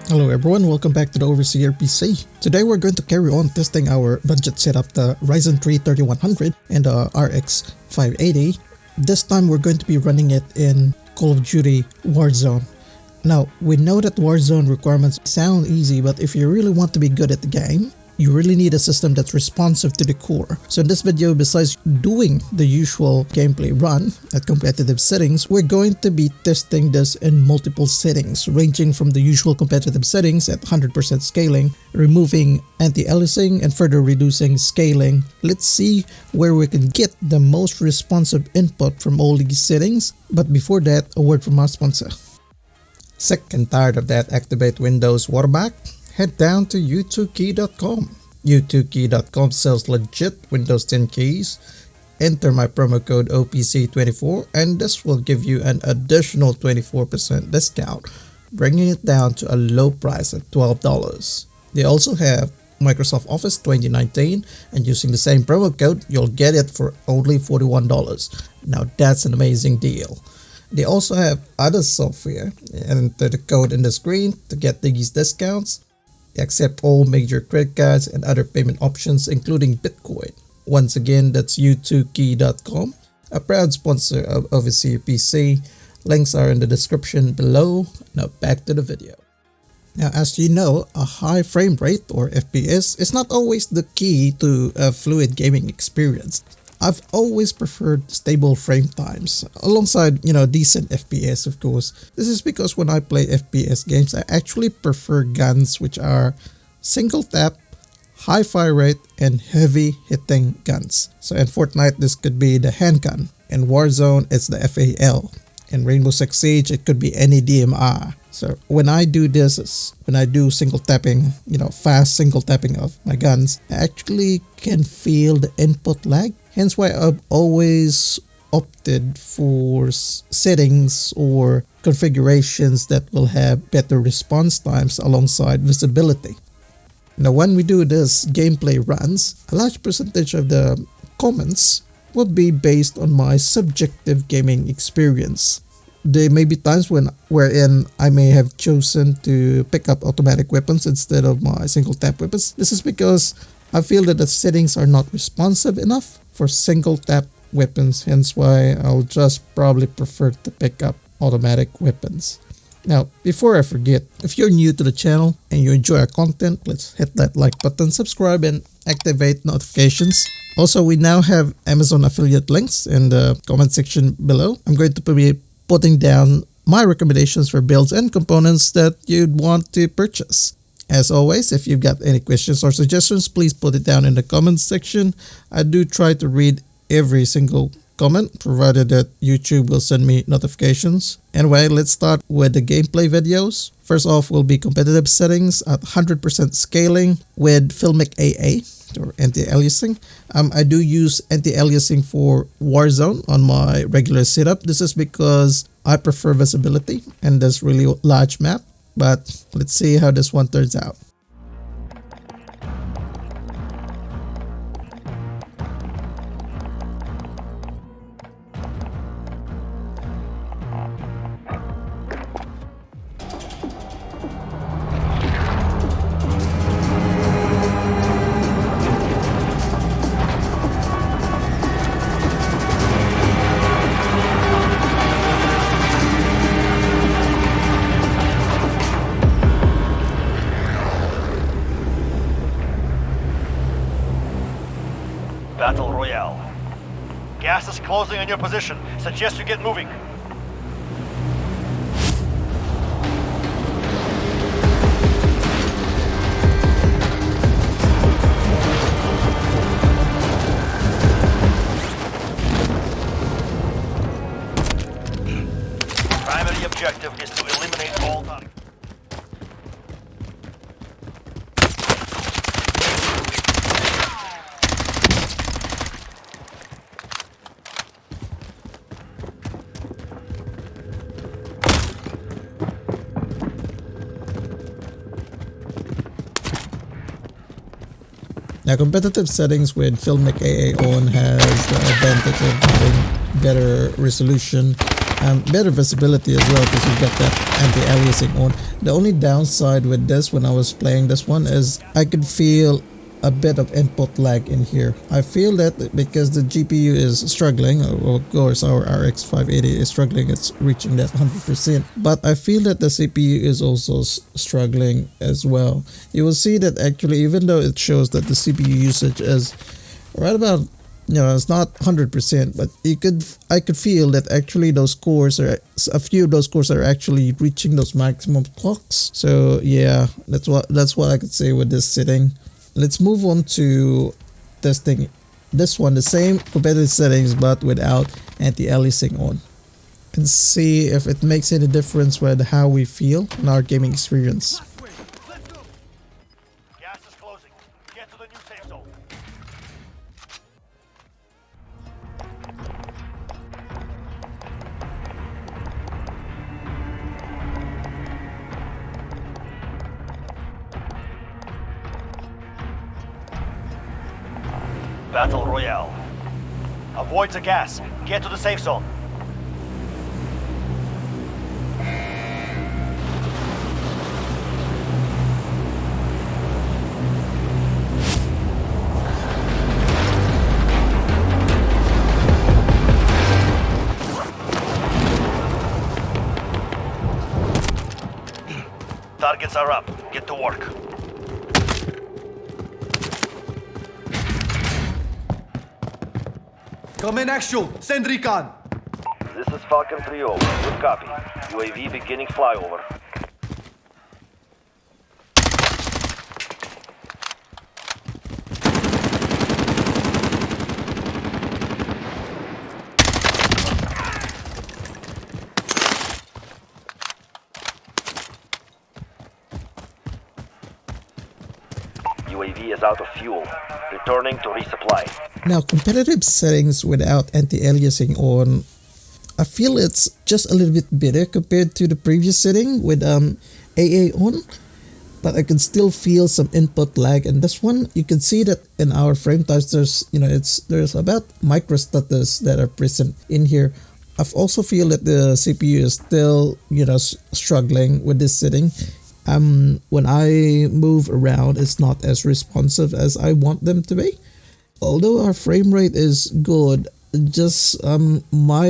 Hello everyone, welcome back to the Overseer PC. Today we're going to carry on testing our budget setup, the Ryzen 3 3100 and the RX580. This time we're going to be running it in Call of Duty Warzone. Now, we know that Warzone requirements sound easy, but if you really want to be good at the game, you really need a system that's responsive to the core. So in this video, besides doing the usual gameplay run at competitive settings, we're going to be testing this in multiple settings, ranging from the usual competitive settings at 100% scaling, removing anti-aliasing and further reducing scaling. Let's see where we can get the most responsive input from all these settings. But before that, a word from our sponsor. Sick and tired of that activate Windows watermark? Head down to u2key.com. u2key.com sells legit Windows 10 keys. Enter my promo code OPC24 and this will give you an additional 24% discount, bringing it down to a low price of $12. They also have Microsoft Office 2019 and using the same promo code, you'll get it for only $41. Now that's an amazing deal. They also have other software. Enter the code in the screen to get these discounts. They accept all major credit cards and other payment options, including Bitcoin. Once again, that's u2key.com, a proud sponsor of Overseer PC. Links are in the description below. Now back to the video. Now, as you know, a high frame rate or FPS is not always the key to a fluid gaming experience. I've always preferred stable frame times alongside, decent FPS, of course. This is because when I play FPS games, I actually prefer guns which are single tap, high fire rate, and heavy hitting guns. So in Fortnite, this could be the handgun. In Warzone, it's the FAL. In Rainbow Six Siege, it could be any DMR. So when I do this, when I do single tapping, fast single tapping of my guns, I actually can feel the input lag. Hence why I've always opted for settings or configurations that will have better response times alongside visibility. Now when we do this gameplay runs, a large percentage of the comments will be based on my subjective gaming experience. There may be times wherein I may have chosen to pick up automatic weapons instead of my single tap weapons. This is because I feel that the settings are not responsive enough for single tap weapons, hence why I'll just probably prefer to pick up automatic weapons. Now, before I forget, if you're new to the channel and you enjoy our content, let's hit that like button, subscribe, and activate notifications. Also, we now have Amazon affiliate links in the comment section below. I'm going to be putting down my recommendations for builds and components that you'd want to purchase. As always, if you've got any questions or suggestions, please put it down in the comments section. I do try to read every single comment, provided that YouTube will send me notifications. Anyway, let's start with the gameplay videos. First off will be competitive settings at 100% scaling with Filmic AA or anti-aliasing. I do use anti-aliasing for Warzone on my regular setup. This is because I prefer visibility and this really large map. But let's see how this one turns out. Battle Royale. Gas is closing on your position. Suggest you get moving. Primary objective is to eliminate all targets. Now, competitive settings with Filmic AA on has the advantage of having better resolution better visibility as well because you've got that anti-aliasing on. The only downside with this when I was playing this one is I could feel a bit of input lag in here. I feel that because the GPU is struggling, of course our RX580 is struggling, it's reaching that 100%, but I feel that the CPU is also struggling as well. You will see that actually, even though it shows that the CPU usage is right about, you know, it's not 100%, but I could feel that actually those cores are, a few of those cores are actually reaching those maximum clocks. So yeah, that's what I could say with this setting. Let's move on to testing this one, the same competitive settings but without anti-aliasing on, and see if it makes any difference with how we feel in our gaming experience. Gas is closing. Get to the new safe zone. Battle Royale. Avoid the gas. Get to the safe zone. Targets are up. Get to work. Come in actual. Send recon. This is Falcon 3-0. Good copy. UAV beginning flyover. UAV is out of fuel. Returning to resupply. Now, competitive settings without anti-aliasing on, I feel it's just a little bit better compared to the previous setting with AA on, but I can still feel some input lag. And this one, you can see that in our frame types, there's about microstutters that are present in here. I've also feel that the CPU is still, struggling with this setting. When I move around, it's not as responsive as I want them to be. Although our frame rate is good, just my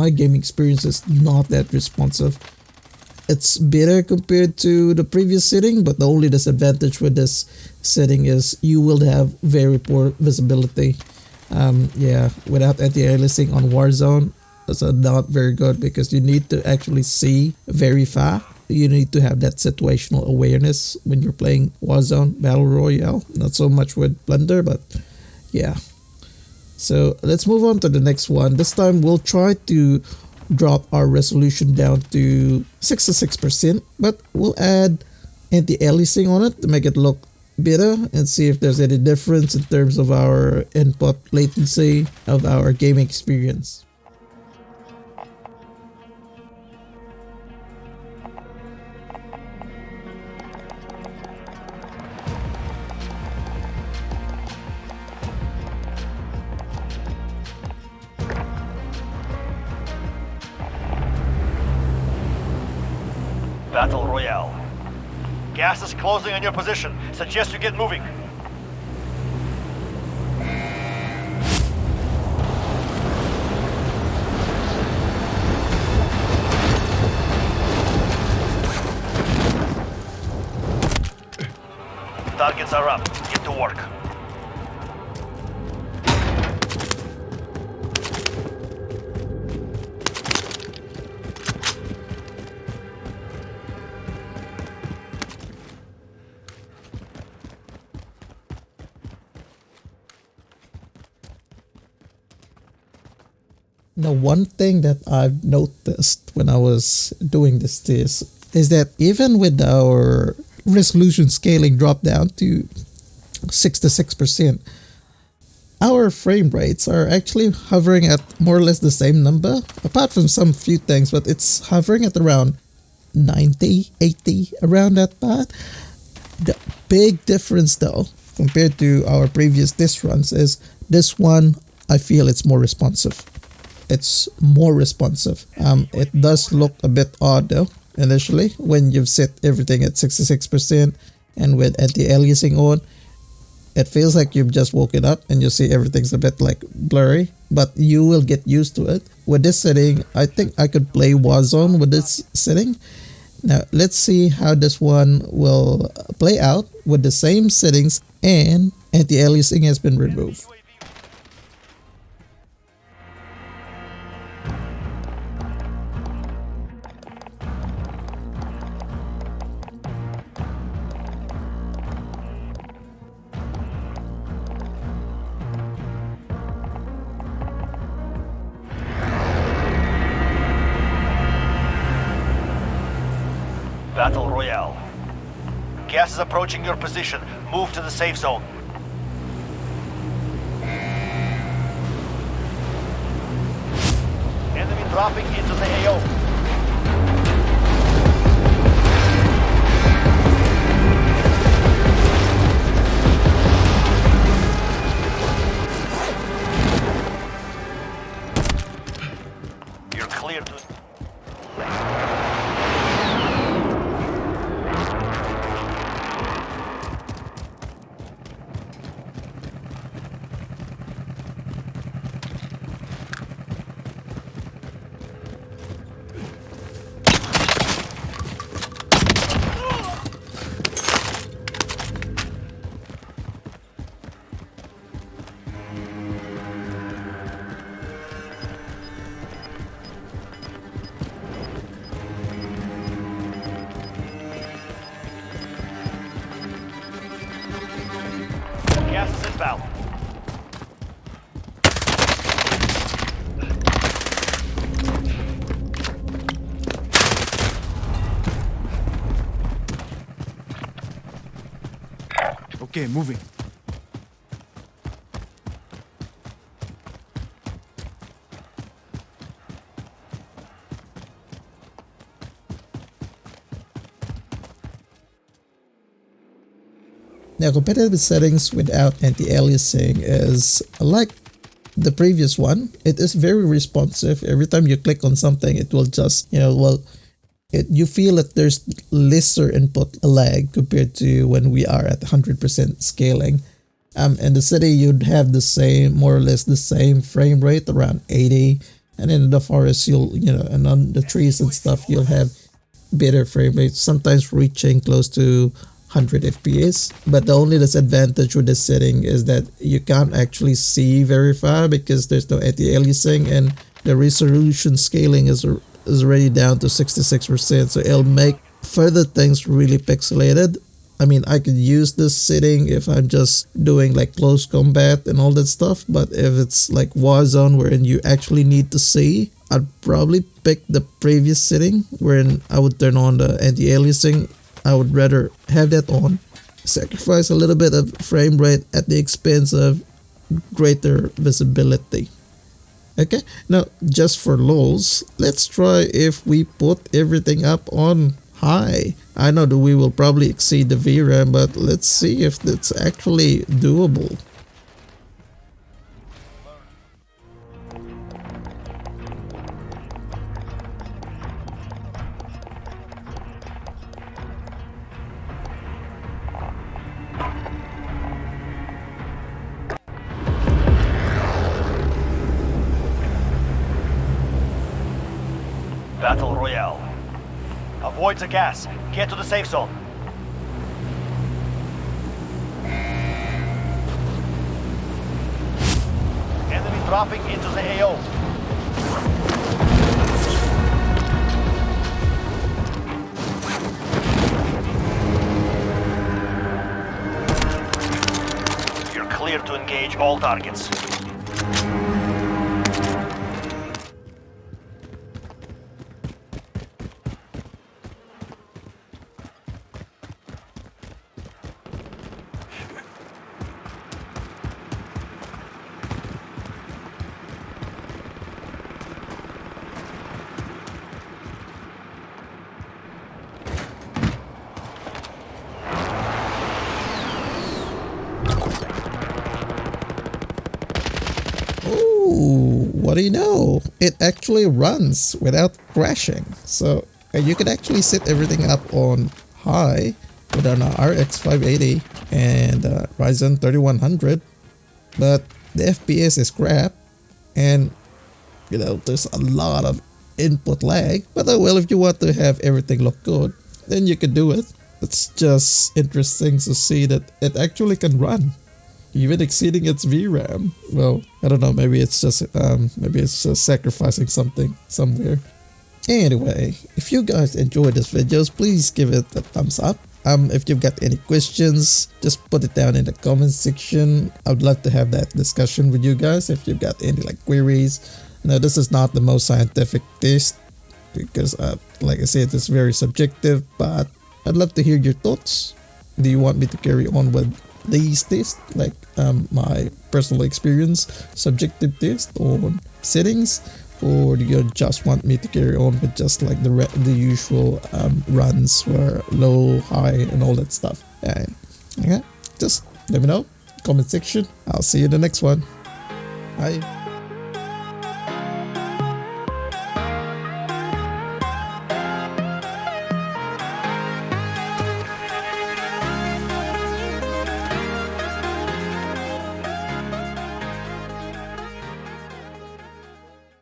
gaming experience is not that responsive. It's better compared to the previous setting, but the only disadvantage with this setting is you will have very poor visibility. Without anti-aliasing on Warzone, it's not very good because you need to actually see very far. You need to have that situational awareness when you're playing Warzone Battle Royale. Not so much with Plunder, but yeah. So let's move on to the next one. This time we'll try to drop our resolution down to 66%, but we'll add anti-aliasing on it to make it look better and see if there's any difference in terms of our input latency of our gaming experience. Battle Royale. Gas is closing on your position. Suggest you get moving. Targets are up. Get to work. Now, one thing that I've noticed when I was doing this test is that even with our resolution scaling dropped down to 66%, our frame rates are actually hovering at more or less the same number, apart from some few things, but it's hovering at around 90, 80, around that part. The big difference though, compared to our previous test runs, is this one, I feel it's more responsive. it's more responsive. It does look a bit odd though initially when you've set everything at 66% and with anti-aliasing on. It feels like you've just woken up and you see everything's a bit like blurry, but you will get used to it. With this setting, I think I could play Warzone with this setting. Now let's see how this one will play out with the same settings and anti-aliasing has been removed. Battle Royale. Gas is approaching your position. Move to the safe zone. Enemy dropping into the AO. You're clear to... Gas is inbound. Okay, moving. Now competitive settings without anti-aliasing is like the previous one. It is very responsive. Every time you click on something, it will just, you feel that there's lesser input lag compared to when we are at 100% scaling. In the city, you'd have the same, more or less the same frame rate, around 80. And in the forest, and on the trees and stuff, you'll have better frame rates, sometimes reaching close to 100 FPS. But the only disadvantage with this setting is that you can't actually see very far because there's no anti-aliasing and the resolution scaling is already down to 66%, so it'll make further things really pixelated. I mean, I could use this setting if I'm just doing like close combat and all that stuff, but if it's like Warzone wherein you actually need to see, I'd probably pick the previous setting wherein I would turn on the anti-aliasing. I would rather have that on, sacrifice a little bit of frame rate at the expense of greater visibility. Okay, now just for lols, let's try if we put everything up on high. I know that we will probably exceed the VRAM, but let's see if that's actually doable. Battle Royale. Avoid the gas. Get to the safe zone. Enemy dropping into the AO. You're clear to engage all targets. what do you know? It actually runs without crashing. So you can actually set everything up on high with an RX580 and Ryzen 3100, but the FPS is crap, and you know there's a lot of input lag. But well, if you want to have everything look good, then you can do it. It's just interesting to see that it actually can run, even exceeding its VRAM. Well, I don't know, maybe it's just sacrificing something somewhere. Anyway, if you guys enjoyed this videos, please give it a thumbs up. If you've got any questions, just put it down in the comment section. I would love to have that discussion with you guys if you've got any like queries. Now, this is not the most scientific test because like I said, it's very subjective, but I'd love to hear your thoughts. Do you want me to carry on with these tests, like my personal experience subjective test on settings, or do you just want me to carry on with just like the usual runs for low, high, and all that stuff? Okay, just let me know, comment section. I'll see you in the next one. Bye.